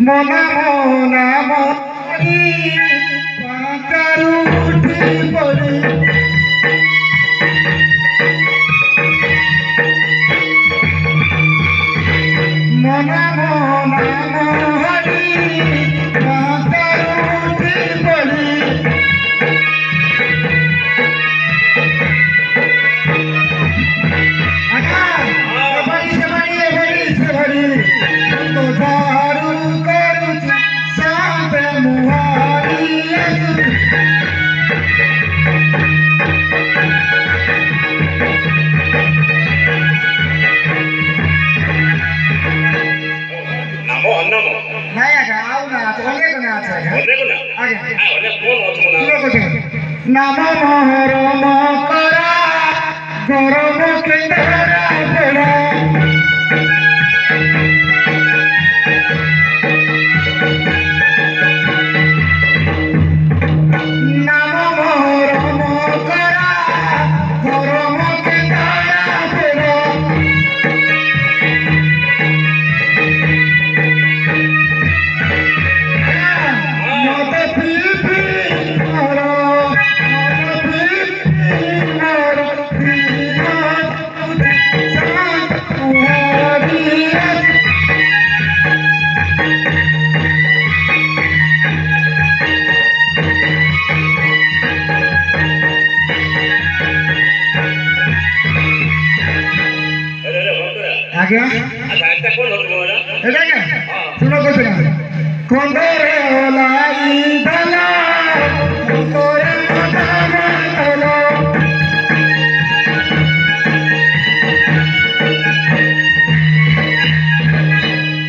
মনা মনা মনি পাতারু উঠি পড়ি মনা মনা মনি পাতারু উঠি পড়ি নাম মহরম করা গরম কেন্দ্রা বেড়া নাম মহরম করা গরম কেন্দ্রা বেড়া মতে পিপি আগে আচ্ছা একটা কোন হতো বলা এটা কি শুনো কত না কোন্দরে ওলাই দলা কোন্দরে মাদামা দলা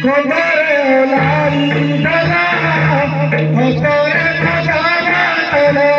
কোন্দরে ওলাই দলা কোন্দরে মাদামা দলা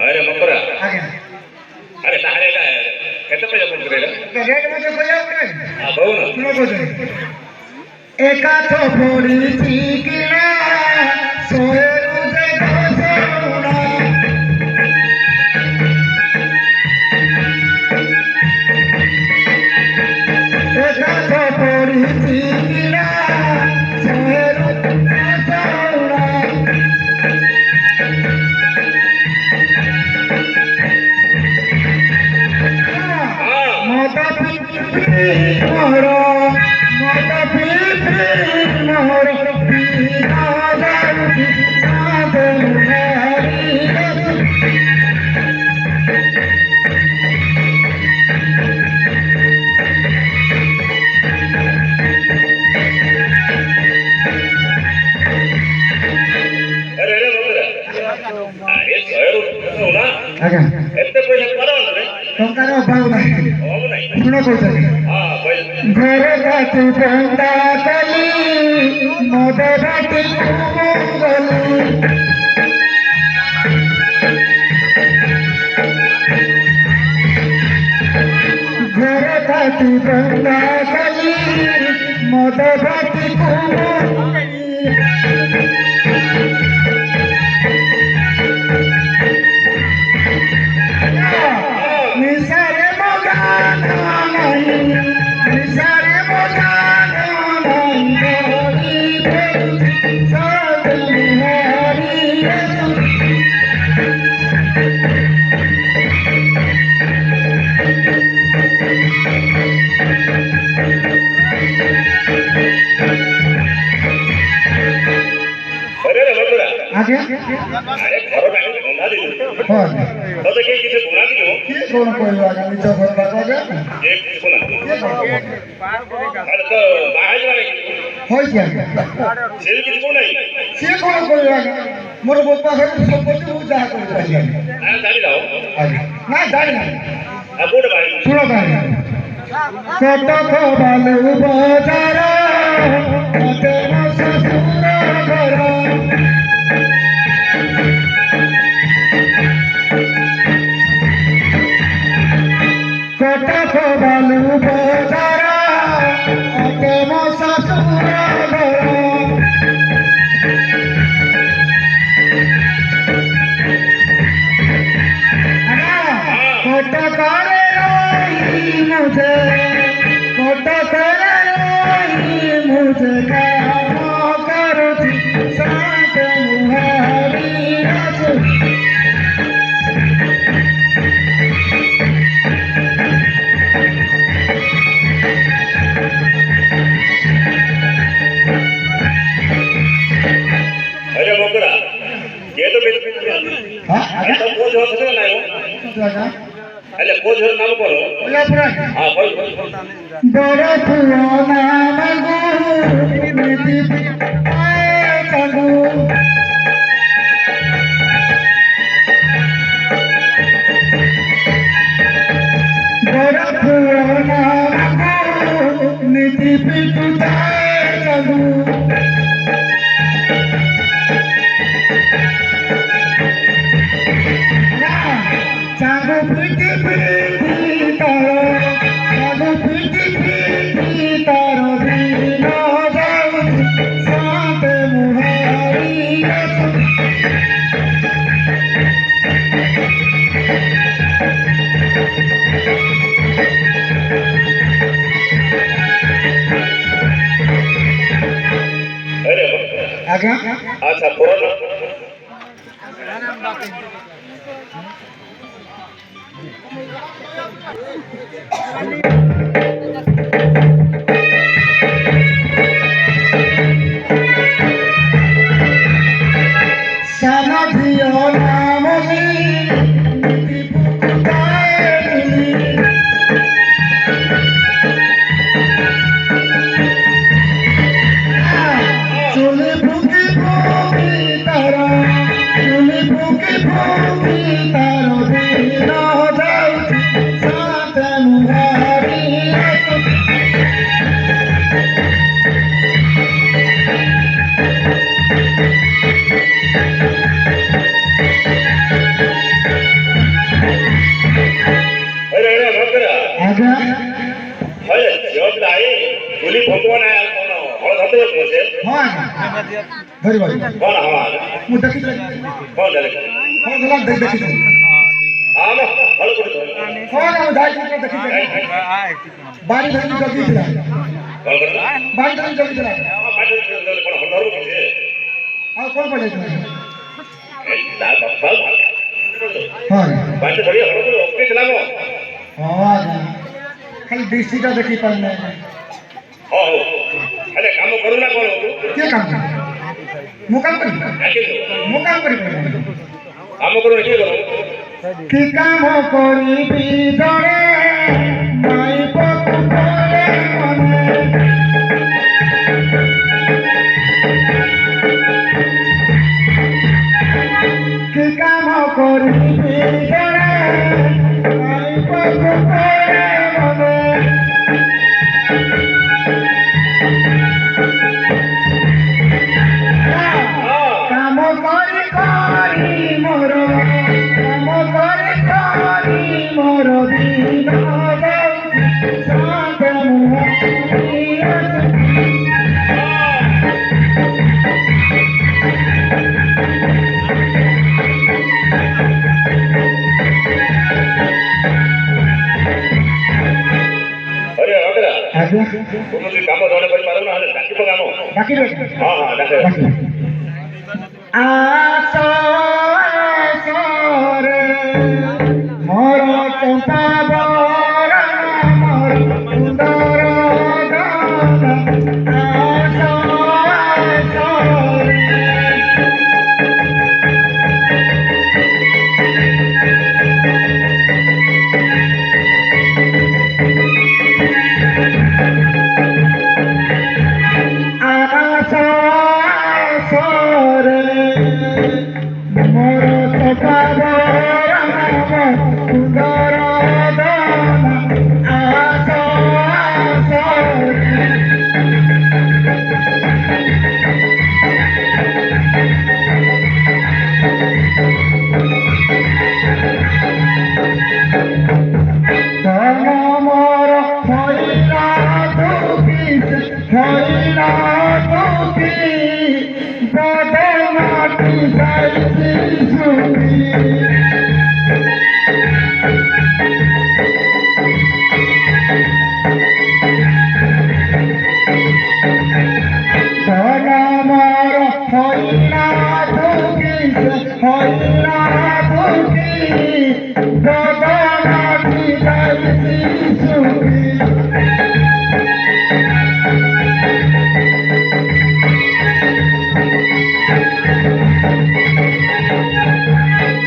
अरे मकरा अरे तारे का कैसे पैसा फोन करेगा रेट मुझे पैसा करे हां बहु ना सुनो बोल एका तो फोड़ी चिकना सोए रुजे दोसोना मोर मत मोर ଟଙ୍କାର ଅଭାବ ନାହିଁ ଶୁଣ କହୁଛନ୍ତି ଘରେ କାଟି ବନ୍ଦା କଲି ମଦ ବାଟି ଗଲି ଘରେ କାଟି ବନ୍ଦା କଲି ମଦ ବାଟି निसारे मोगाना नहीं निसारे मोगाना नहीं सब हरी आगे अरे घर में बंदा दे हां तो के किसे बना दियो के कौन कोई वाला नीचे घर लगावे एक सुना अरे तो बाहर वाले होई क्या सेल किस को नहीं से कौन कोई वाला मोर बापा घर सब कुछ वो जा कर रही है हां गाड़ी लाओ ना गाड़ी ना अब बोल भाई सुनो भाई कटक बालू बाजार मते ससुर घर कटक बालू बाजार अते ससुर घर कटक मुझे कटक मुझे काम करुची साथ मुहारी अरे मोकरा ये तो हां तो कोई हो सकता नहीं हो अरे कोई हो नाम बोलो बोला पूरा हां बोल बड़ा पुआ नाम गो नीति आए चंगू बड़ा पुआ नाम गो नीति पिटू आए चंगू चागो पीटी पीटी तारो दीनो जाऊ साथ मुहारी अरे आगे अच्छा कोरोना समाधियो नाम नीति पुकारे चुली फूकी फूकी तारा चुली फूकी फूकी तारो दीनो जाऊ साथ मुहारी अरे भक्तरा आजा अरे जब लाए चुली भगवान आया कौन हळ धते मोसे हां हरि भाई कौन हां मु देखि कौन देखि कौन देखि आम हळ को कौन हम जाई को देखि बारी धनी जगी दिला कौन करला बारी धनी जगी दिला बारी धनी कौन हळ धरो के आ कौन पड़े ला बाबा हां बारी धरी हळ को ओके चलाबो हां ଖାଲି ଦୃଷ୍ଟିଟା ଦେଖି ପାରୁନି ହଉ ହେଲେ କାମ କରୁ ନା କଣ କିଏ କାମ ମୁଁ କାମ କରିବି ମୁଁ କାମ କରିପାରିବି କାମ କରୁ କିଏ କରୁ କି କାମ କରିବି ଜଣେ ମାଇପକୁ କରେ ମନେ କି କାମ କରିବି ଜଣେ ମାଇପକୁ କରେ ମନେ কাম করে করি মোর কাম করে করি মোর দিন अरे अगला আগে तुम जी काम जणे करि पारो ना डाकी तो काम বাকি हां हां डाके আস আসরে মোর চম্পা বরণ মোর সুন্দর গান আস আসরে আস আসরে মোর চম্পা বরণ মোর সুন্দর গান আস আসরে ধন মোর হইলা দুঃখী হইলা দুঃখী বদনাটি যাইছি সুখী ধন মোর হইলা দুঃখী হইলা দুঃখী বদনাটি যাইছি সুখী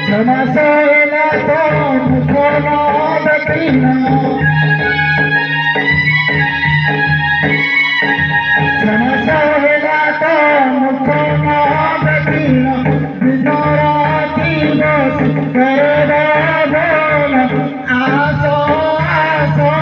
Samasola ton kono dakina Samasola ton kono dakina Vidorati bas karada bona aso aso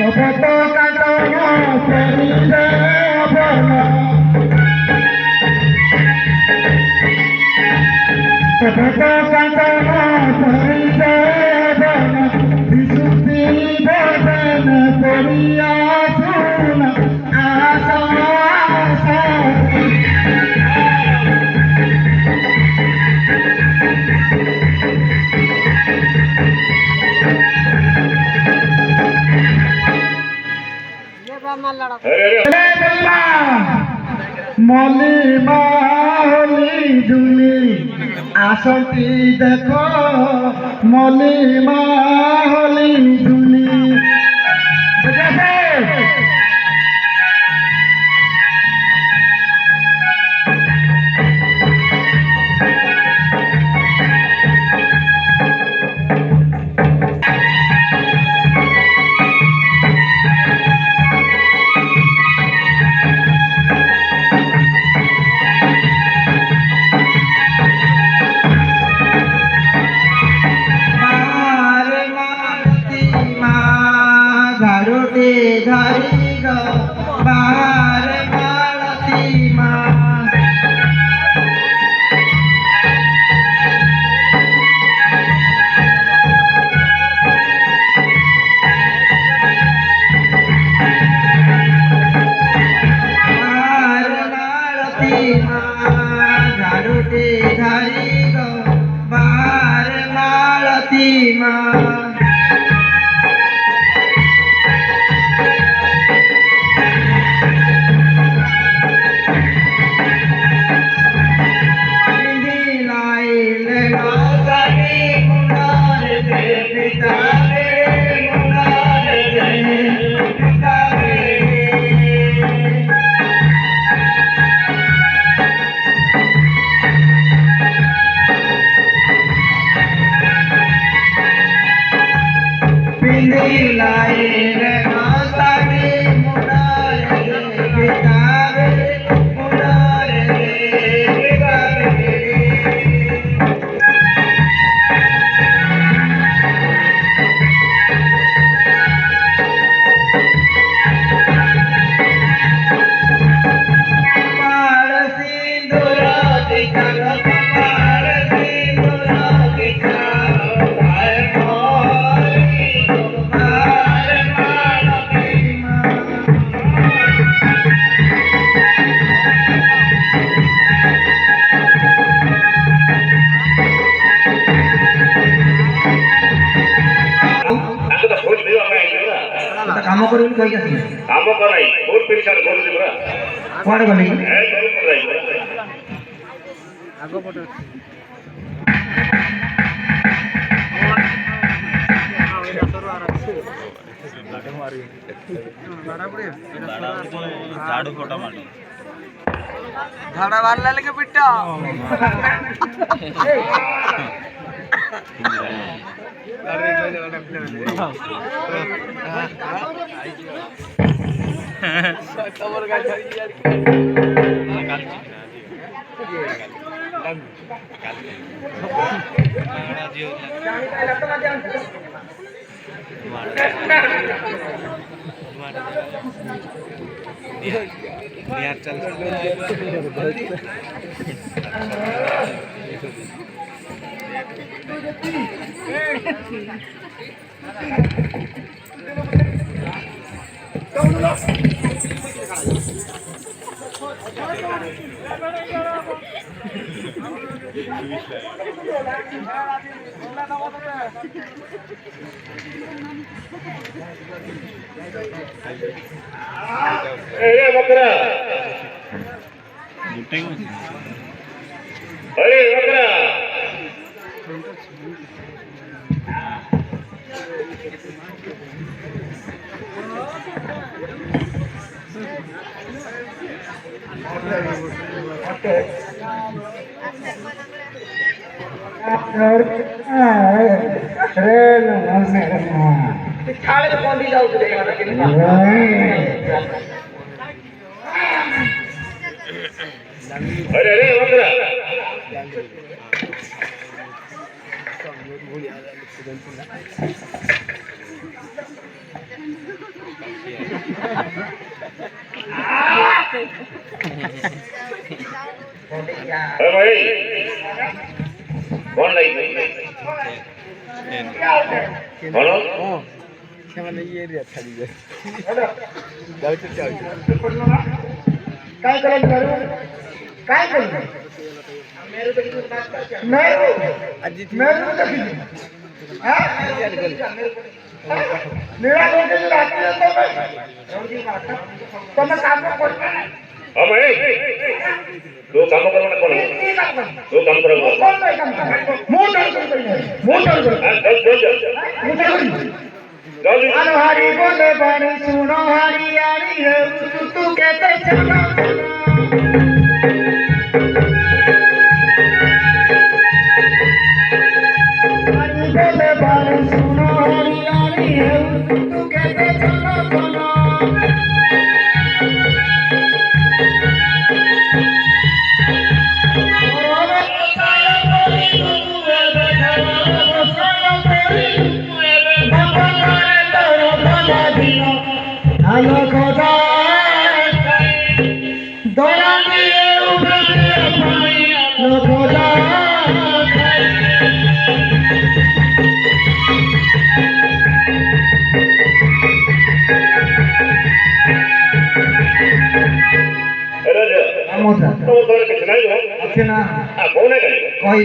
Oboto kantono peride abono Oboto kantono peride abono Bisuti boten peria suna Asa asa अरे মলি মাহলি দুলি আসতি দেখ মলি মাহলি দুলি বুঝেছে মারে মারতি কই গেছি কাম করাই বহুত পরিষ্কার করে দিব না কোয়াড়ে গলি এই করে করাই আগো পটে झाड़ू फोटा माटी झाड़ा वाला लेके पिट्टा खबर का ए बकरा अरे बकरा छाड़े में कौन दी जाओ तुझे अरे अरे बकरा अरे भाई कौन लाई बोलो ସେମାନେ ଇଏ ଏରିଆ ଛାଡ଼ିବେ ଯାଉଛି ଯାଉଛି काय करायचं काय करायचं मेरू ଆଜି मेरू देखी हां मेरा लोग जो रात में तो मैं काम करता नहीं हाँ भाई दो काम करो ना कौन दो काम करो कौन नहीं काम मुंह डाल कर हाँ चल हरी बोले बानी सुनो हरी यारी है तू कहते चलो हरी बोले बानी सुनो हरी यारी है तू कहते चलो चलो Hello, Koda. Dora diye ubhe Koda. अरे जा Amosa. तो वो तोरे कितना ही हो Achena. हाँ कौन है कहीं Koi.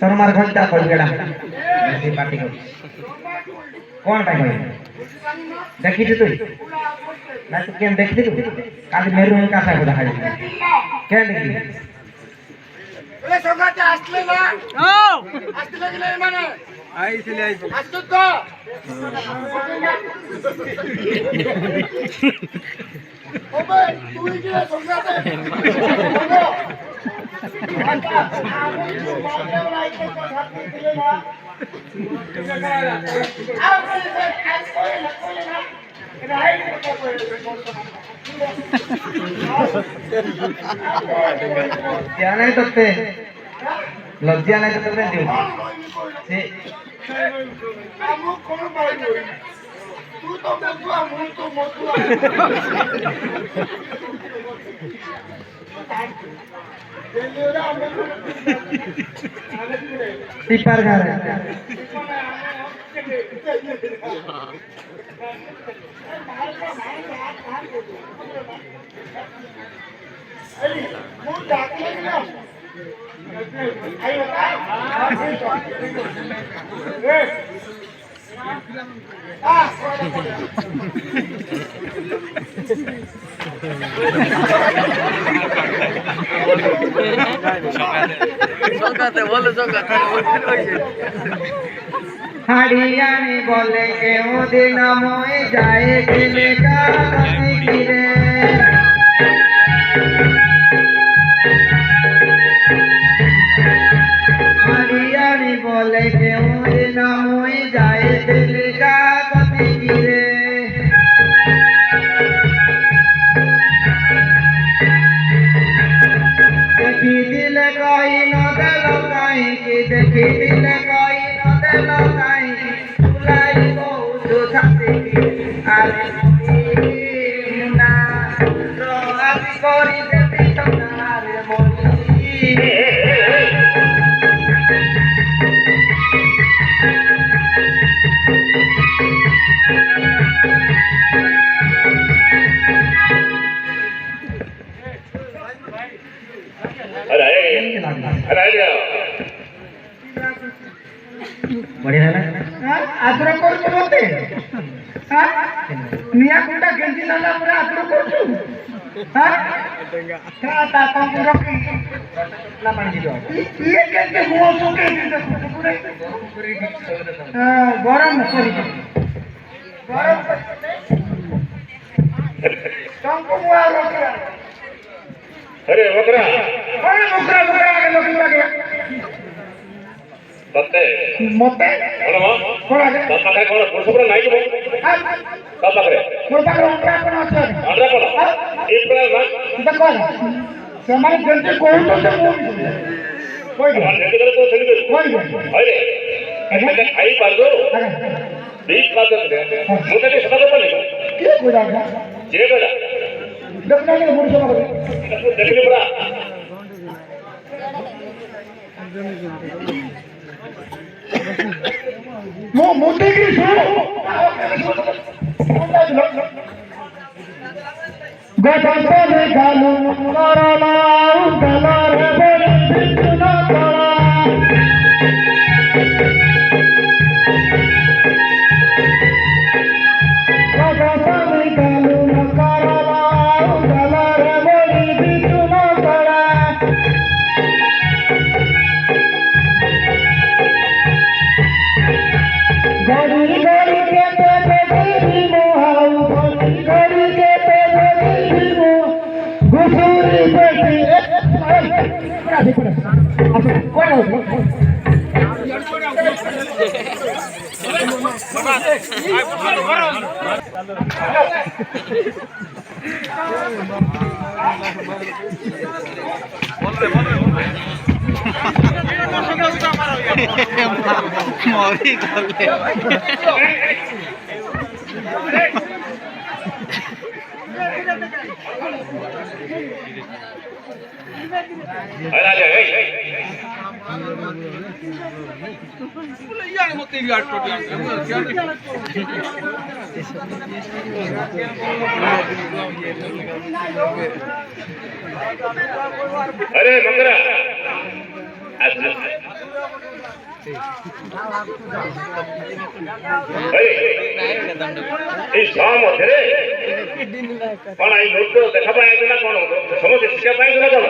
Sarmar ghanta koi gada. ऐसी पार्टी को. कौन टाइम है? देखी थी तू? मैं तो क्या देखी थी? काली मेरे रूम का साइड उड़ा है. क्या देखी? ওরে সকাতে আসলে না ও আসতে লাগলে মানে আইছিলে আইছো আসতো তো ওবে তুই কি সকাতে क्या नहीं करते लज्जा नहीं करते दियो से আমু কোন পাই তুই তো দেখো আমু তো মতো टिपर घर है Ayo, Kak. সকাতে বলে সকাতে হারিয়ানি বলে কেউ দিনাময় যায় দিলে কাছে ফিরে হারিয়ানি বলে কেউ দিনাময় যায় দিলে কাছে ফিরে দেখি দিলে কই নদল কাইকি দেখি দিলে কই নদল কাইকি তুলাই বহুত থাকি আরে মুনা রোহাবি করি দেবি তোমার মনি बढ़िया है ना आदर करछु मते हां निया कुंडा गेंदी लाला पूरा आदर करछु हां ता ता कम रखी ना पानी दो ये के मुंह सुके पूरे हां गरम करी गरम तुमको मुआ रखा अरे बकरा आगे लोग लगे बत्ते मते कोण आगे बापा काय कोण पुरुषपुर नाही की बापा करे मोर पाखरे अंडा कोण আছে अंडा कोण एक प्लेयर ना এটা কোন ସେମାନେ ଯେମିତି କହୁଛନ୍ତି ମୁଁ କହି मान नेट करे तो सही करू କହି अरे ऐसे खाई पार दो बीच बात करे मुझे नहीं समझ पा नहीं কি কইরা जे बेटा দেখনা কে মুড় জমা করে देखली पड़ा মো মোটে কি শুনো গতলে গালু করলাউ গলারে বলে বিষ্ণু তলা গতলে গালু করলাউ গলারে বলে বিষ্ণু তলা গড়ি গড়ি কেটে বেবি মোহাউ গড়ি গড়ি কেটে বেবি মো গুসুরি বেবি পুরা দেখো আচ্ছা কোন মরি গলে अरे अरे बकरा এই সমরে কোন এই লোক দেখা পায় না কোন সমস্ত শিক্ষা পায় না কোন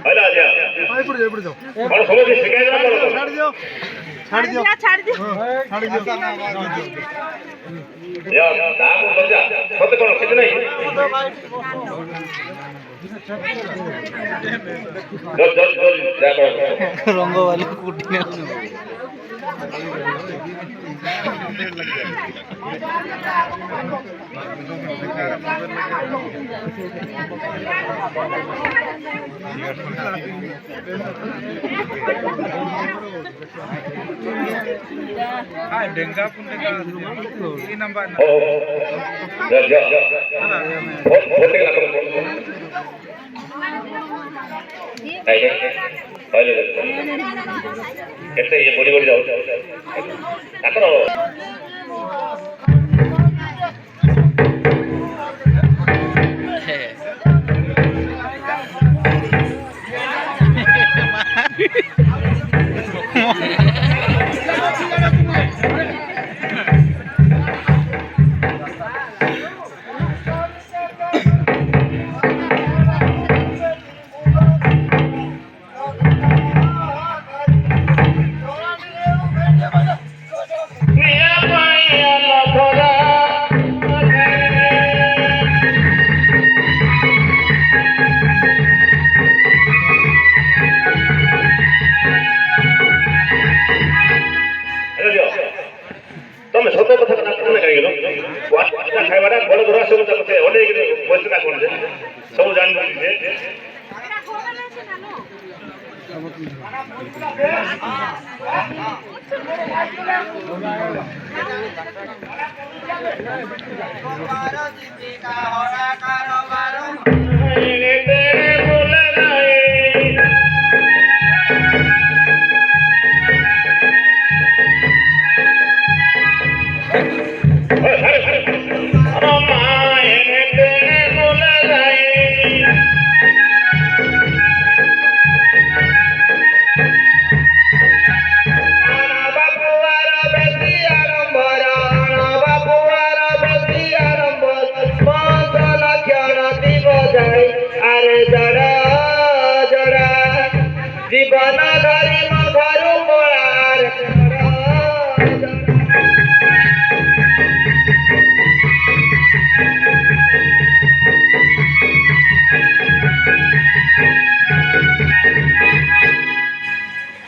আরে আজা কোন সমস্ত শিক্ষা না কোন ছাড় দিও ছাড় দিও या दाम बजा কত কোন কিছু নাই জল জল জল যা রঙ্গওয়ালি কুটি না डेंगा पुंडे का ये नंबर ओ जा जा बहुत के ना आइए पहले कैसे ये बड़ी बड़ी जाओ करो ତମେ ସତ କଥା କଣ କାହିଁକି ଖାଇବାଟା ବଡ଼ ଘର ସବୁ ସେ ଅନେଇକି ବସିଲା କଣ ଯେ ସବୁ ଜାଣିଛନ୍ତି ଯେ জীবন ধরি মঘারু পড়ার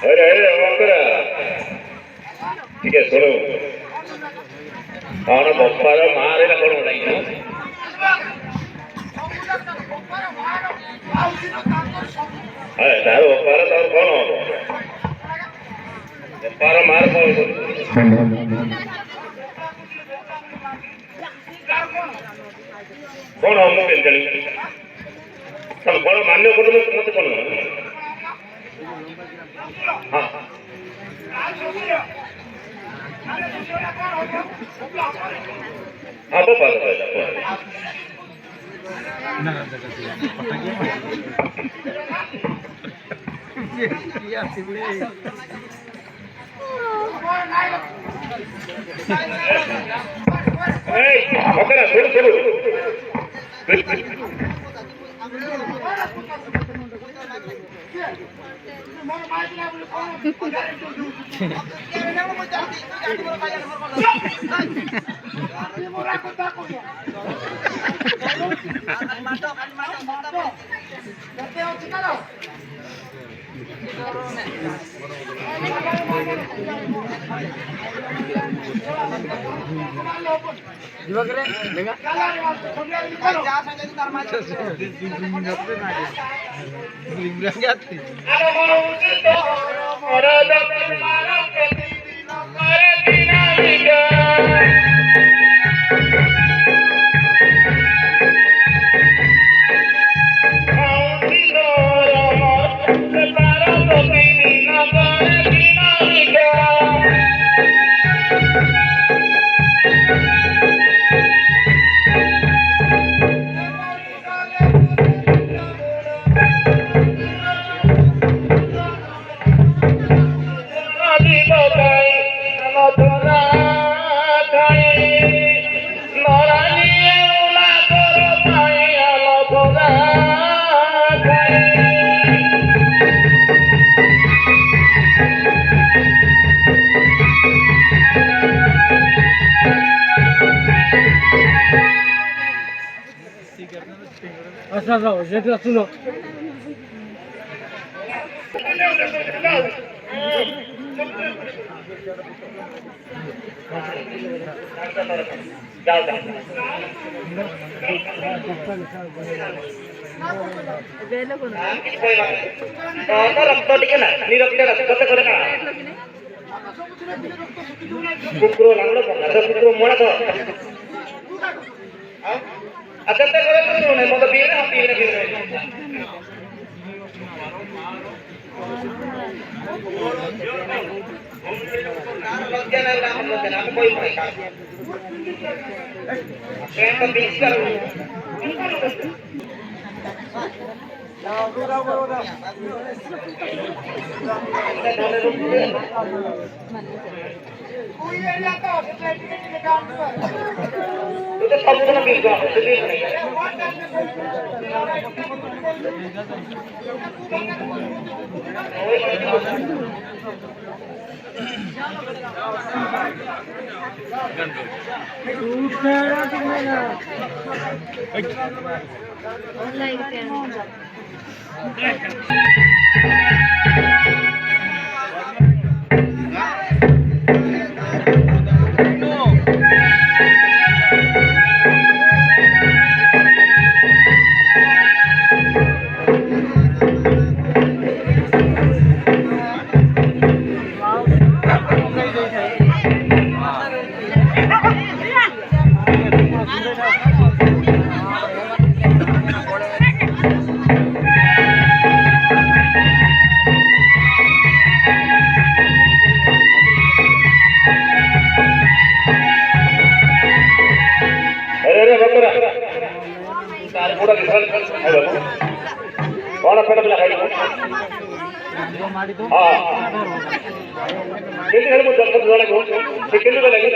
अरे अरे अमकरा ठीक है सुनो और बप्पार मारे ना करो नहीं अरे तारो बप्पार तो कौन हो बप्पार मार कौन कौन हो मुझे चली सब बड़ा मान्य करो मत कौन हाँ हाँ बप्पार सुनो रक्त टिके ना निरक्ते रक्त करे ना कुकुर लांगलो कुकुर मोड़ा तो अच्छा तो करे तो नहीं मतलब पीने हम पीने कोई तो बीच करो तो सब लोग बीच करो तो बीच नहीं No. କଣ ପେଟ ପିଲା ଖାଇବୁ ହଁ କେମିତି ଖାଇବୁ ଜଣେ ସେ କେମିତି ଗଲା କି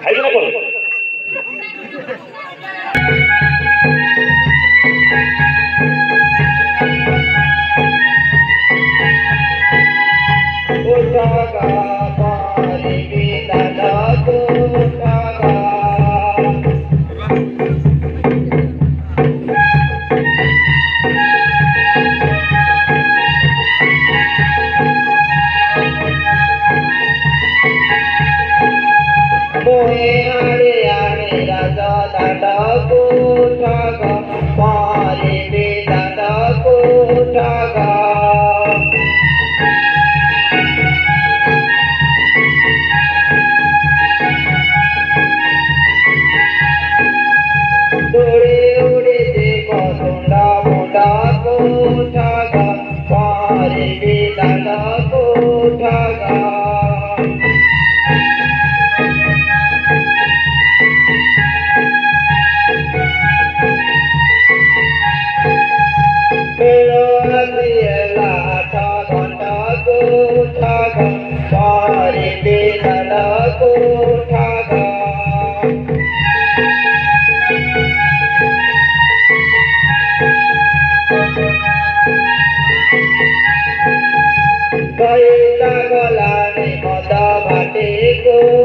ଖାଇବୁ ନା କଣ गला मद भाटे को